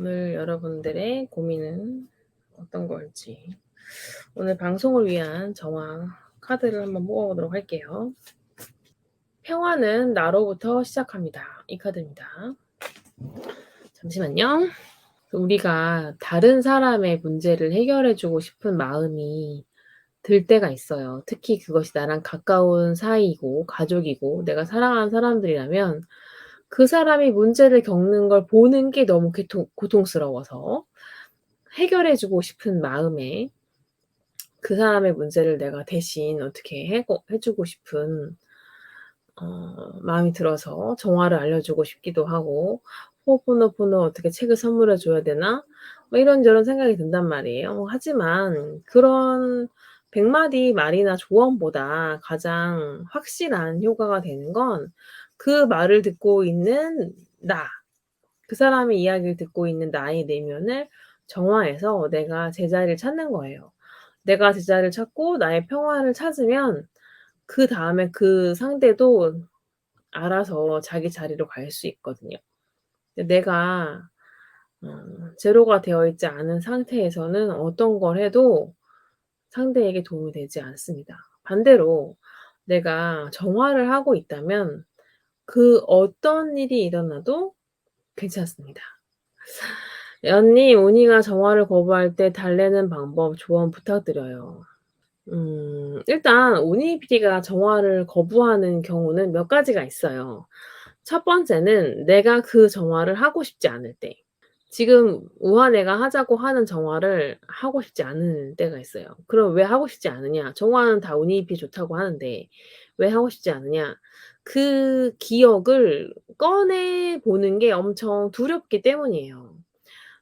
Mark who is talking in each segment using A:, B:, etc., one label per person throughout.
A: 오늘 여러분들의 고민은 어떤 걸지. 오늘 방송을 위한 정화 카드를 한번 뽑아보도록 할게요. 평화는 나로부터 시작합니다. 이 카드입니다. 잠시만요. 우리가 다른 사람의 문제를 해결해주고 싶은 마음이 들 때가 있어요. 특히 그것이 나랑 가까운 사이이고 가족이고 내가 사랑하는 사람들이라면 그 사람이 문제를 겪는 걸 보는 게 너무 고통스러워서 해결해 주고 싶은 마음에 그 사람의 문제를 내가 대신 어떻게 해 주고 싶은 마음이 들어서 정화를 알려주고 싶기도 하고 '호opo노포노 어떻게 책을 선물해 줘야 되나?' 뭐 이런저런 생각이 든단 말이에요. 하지만 그런 100 마디 말이나 조언보다 가장 확실한 효과가 되는 건 그 말을 듣고 있는 나, 그 사람의 이야기를 듣고 있는 나의 내면을 정화해서 내가 제자리를 찾는 거예요. 내가 제자리를 찾고 나의 평화를 찾으면 그다음에 그 상대도 알아서 자기 자리로 갈 수 있거든요. 근데 내가 제로가 되어 있지 않은 상태에서는 어떤 걸 해도 상대에게 도움이 되지 않습니다. 반대로 내가 정화를 하고 있다면 그 어떤 일이 일어나도 괜찮습니다. "연님, 운이가 정화를 거부할 때 달래는 방법 조언 부탁드려요." 일단 오니피디가 정화를 거부하는 경우는 몇 가지가 있어요. 첫 번째는 내가 그 정화를 하고 싶지 않을 때. 지금 우한애가 하자고 하는 정화를 하고 싶지 않은 때가 있어요. 그럼 왜 하고 싶지 않으냐? 정화는 다 오니피 좋다고 하는데 왜 하고 싶지 않으냐? 그 기억을 꺼내 보는 게 엄청 두렵기 때문이에요.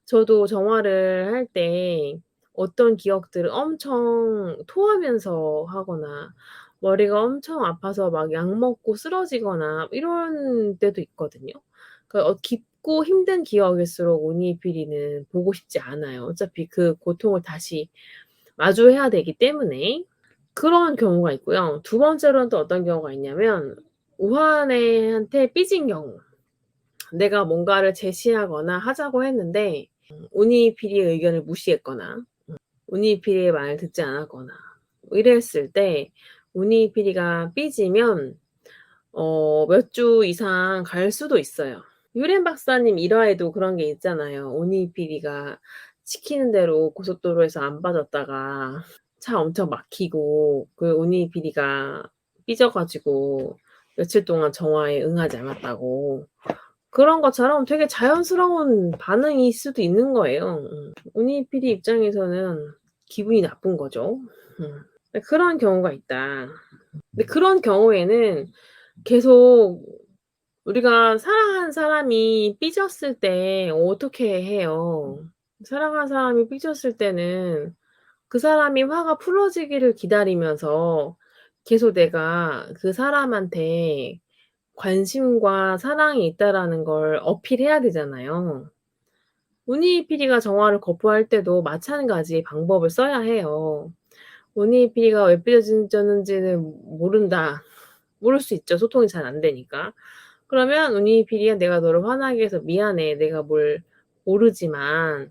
A: 저도 정화를 할 때 어떤 기억들을 엄청 토하면서 하거나 머리가 엄청 아파서 막 약 먹고 쓰러지거나 이런 때도 있거든요. 그러니까 깊고 힘든 기억일수록 오니피리는 보고 싶지 않아요. 어차피 그 고통을 다시 마주해야 되기 때문에. 그런 경우가 있고요. 두 번째로는 또 어떤 경우가 있냐면 우한애한테 삐진 경우. 내가 뭔가를 제시하거나 하자고 했는데 오니피리의 의견을 무시했거나 오니피리의 말을 듣지 않았거나 뭐 이랬을 때 오니피리가 삐지면 몇 주 이상 갈 수도 있어요. 유렌 박사님 일화에도 그런 게 있잖아요. 오니피리가 시키는 대로 고속도로에서 안 빠졌다가 차 엄청 막히고 그 오니피리가 삐져 가지고 며칠 동안 정화에 응하지 않았다고. 그런 것처럼 되게 자연스러운 반응일 수도 있는 거예요. 운이 PD 입장에서는 기분이 나쁜 거죠. 그런 경우가 있다. 근데 그런 경우에는 계속 우리가 사랑하는 사람이 삐졌을 때 어떻게 해요? 사랑하는 사람이 삐졌을 때는 그 사람이 화가 풀어지기를 기다리면서 계속 내가 그 사람한테 관심과 사랑이 있다라는 걸 어필해야 되잖아요. 오니피디가 정화를 거부할 때도 마찬가지의 방법을 써야 해요. 오니피디가 왜 삐져졌는지는 모른다. 모를 수 있죠. 소통이 잘 안 되니까. 그러면 오니피디가 "내가 너를 화나게 해서 미안해. 내가 뭘 모르지만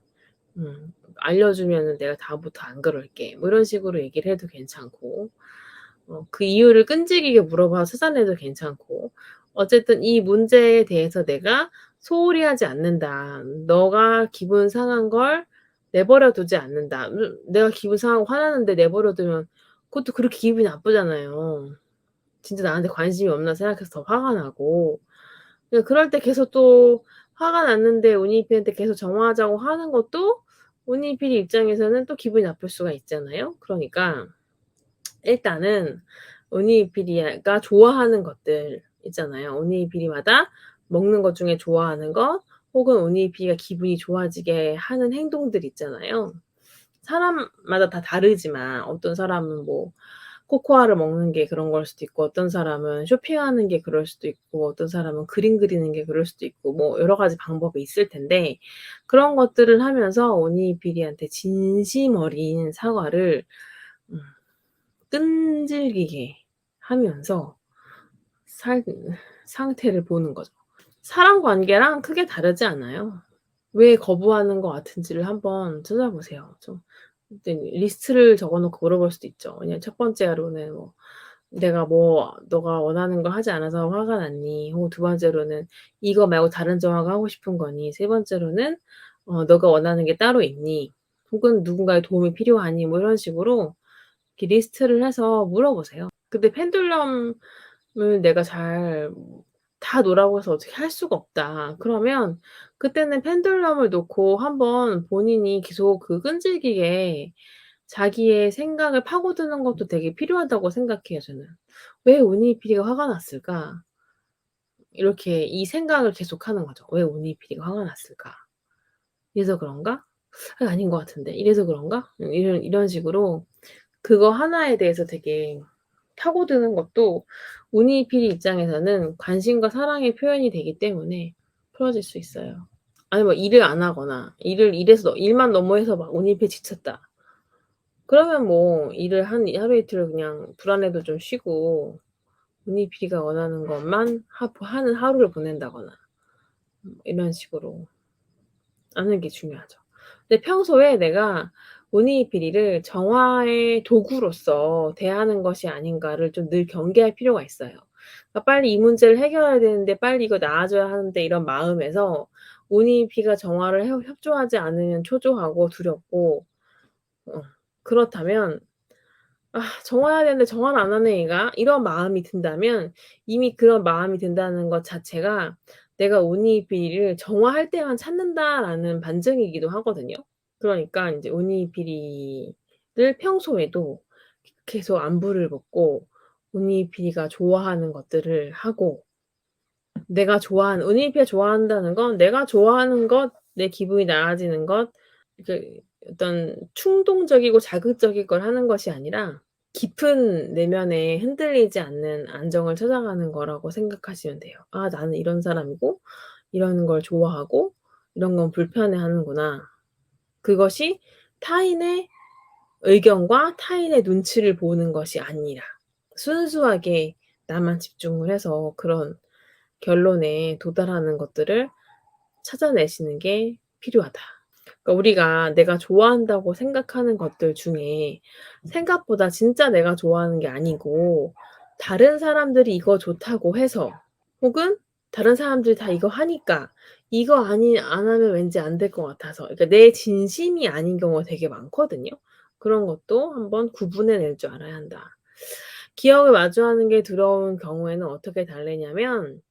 A: 알려주면은 내가 다음부터 안 그럴게." 뭐 이런 식으로 얘기를 해도 괜찮고 그 이유를 끈질기게 물어봐서 찾아내도 괜찮고 어쨌든 이 문제에 대해서 내가 소홀히 하지 않는다. 너가 기분 상한 걸 내버려 두지 않는다. 내가 기분 상하고 화나는데 내버려 두면 그것도 그렇게 기분이 나쁘잖아요. 진짜 나한테 관심이 없나 생각해서 더 화가 나고. 그럴 때 계속 또 화가 났는데 오니피한테 계속 정화하자고 하는 것도 오니피 입장에서는 또 기분이 나쁠 수가 있잖아요. 그러니까 일단은 오니기리가 좋아하는 것들 있잖아요. 오니기리마다 먹는 것 중에 좋아하는 것 혹은 오니기리가 기분이 좋아지게 하는 행동들 있잖아요. 사람마다 다 다르지만 어떤 사람은 뭐 코코아를 먹는 게 그런 걸 수도 있고 어떤 사람은 쇼핑하는 게 그럴 수도 있고 어떤 사람은 그림 그리는 게 그럴 수도 있고 뭐 여러 가지 방법이 있을 텐데 그런 것들을 하면서 오니비리한테 진심 어린 사과를 음 끈질기게 하면서 살 상태를 보는 거죠. 사람 관계랑 크게 다르지 않아요. 왜 거부하는 것 같은지를 한번 찾아보세요. 좀 일단 리스트를 적어 놓고 물어볼 수도 있죠. 왜냐면 첫 번째로는 뭐 "내가 뭐 너가 원하는 걸 하지 않아서 화가 났니?" 혹은 두 번째로는 "이거 말고 다른 정화가 하고 싶은 거니?" 세 번째로는 "너가 원하는 게 따로 있니?" 혹은 "누군가의 도움이 필요하니?" 뭐 이런 식으로 이렇게 리스트를 해서 물어보세요. 근데 펜듈럼을 내가 잘 다 놓으라고 해서 어떻게 할 수가 없다. 그러면 그때는 펜듈럼을 놓고 한번 본인이 계속 그 끈질기게 자기의 생각을 파고드는 것도 되게 필요하다고 생각해요 저는. '왜 운이피디가 화가 났을까?' 이렇게 이 생각을 계속하는 거죠. '왜 운이피디가 화가 났을까? 이래서 그런가? 아닌 것 같은데. 이래서 그런가?' 이런 식으로 그거 하나에 대해서 되게 파고드는 것도 운이피디 입장에서는 관심과 사랑의 표현이 되기 때문에 풀어질 수 있어요. 아니 뭐 일을 안 하거나 일만 너무 해서 막 운이피에 지쳤다. 그러면 뭐 일을 한 하루 이틀을 그냥 불안해도 좀 쉬고 운이피디가 원하는 것만 하는 하루를 보낸다거나 이런 식으로 하는 게 중요하죠. 근데 평소에 내가 운이피디를 정화의 도구로서 대하는 것이 아닌가를 좀 늘 경계할 필요가 있어요. 그러니까 빨리 이 문제를 해결해야 되는데 빨리 이거 나아져야 하는데 이런 마음에서 운이피디가 정화를 협조하지 않으면 초조하고 두렵고 어 그렇다면 '아 정화해야 되는데 정화를 안 하네 얘가.' 이런 마음이 든다면 이미 그런 마음이 든다는 것 자체가 '내가 운이비를 정화할 때만 찾는다.'라는 반증이기도 하거든요. 그러니까 인제 운이비리를 평소에도 계속 안부를 묻고 운이비리가 좋아하는 것들을 하고 내가 좋아하는 운이비가 좋아한다는 건 내가 좋아하는 것, 내 기분이 나아지는 것 그 어떤 충동적이고 자극적인 걸 하는 것이 아니라 깊은 내면에 흔들리지 않는 안정을 찾아가는 거라고 생각하시면 돼요. '아 나는 이런 사람이고 이런 걸 좋아하고 이런 건 불편해하는구나.' 그것이 타인의 의견과 타인의 눈치를 보는 것이 아니라 순수하게 나만 집중을 해서 그런 결론에 도달하는 것들을 찾아내시는 게 필요하다. 그러니까 우리가 내가 좋아한다고 생각하는 것들 중에 생각보다 진짜 내가 좋아하는 게 아니고 다른 사람들이 이거 좋다고 해서 혹은 다른 사람들이 다 이거 하니까 이거 안 하면 왠지 안 될 것 같아서 그러니까 내 진심이 아닌 경우가 되게 많거든요. 그런 것도 한번 구분해 낼 줄 알아야 한다. 기억을 마주하는 게 두려운 경우에는 어떻게 달래냐면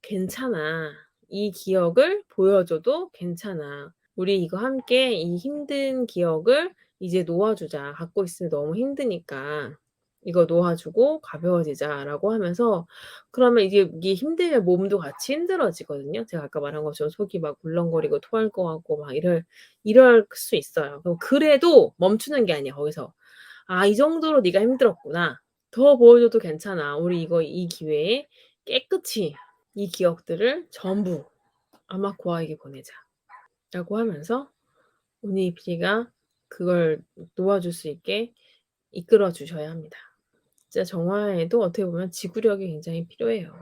A: "괜찮아. 이 기억을 보여줘도 괜찮아. 우리 이거 함께 이 힘든 기억을 이제 놓아주자. 갖고 있으면 너무 힘드니까 이거 놓아주고 가벼워지자."라고 하면서 그러면 이게 힘들면 몸도 같이 힘들어지거든요. 제가 아까 말한 것처럼 속이 막 울렁거리고 토할 것 같고 막 이럴 수 있어요. 그래도 멈추는 게 아니야 거기서. '아 이 정도로 네가 힘들었구나. 더 보여줘도 괜찮아. 우리 이거 이 기회에 깨끗이 이 기억들을 전부 아마코아에게 보내자.'라고 하면서 운이피디가 그걸 놓아줄 수 있게 이끌어 주셔야 합니다. 진짜 정화에도 어떻게 보면 지구력이 굉장히 필요해요.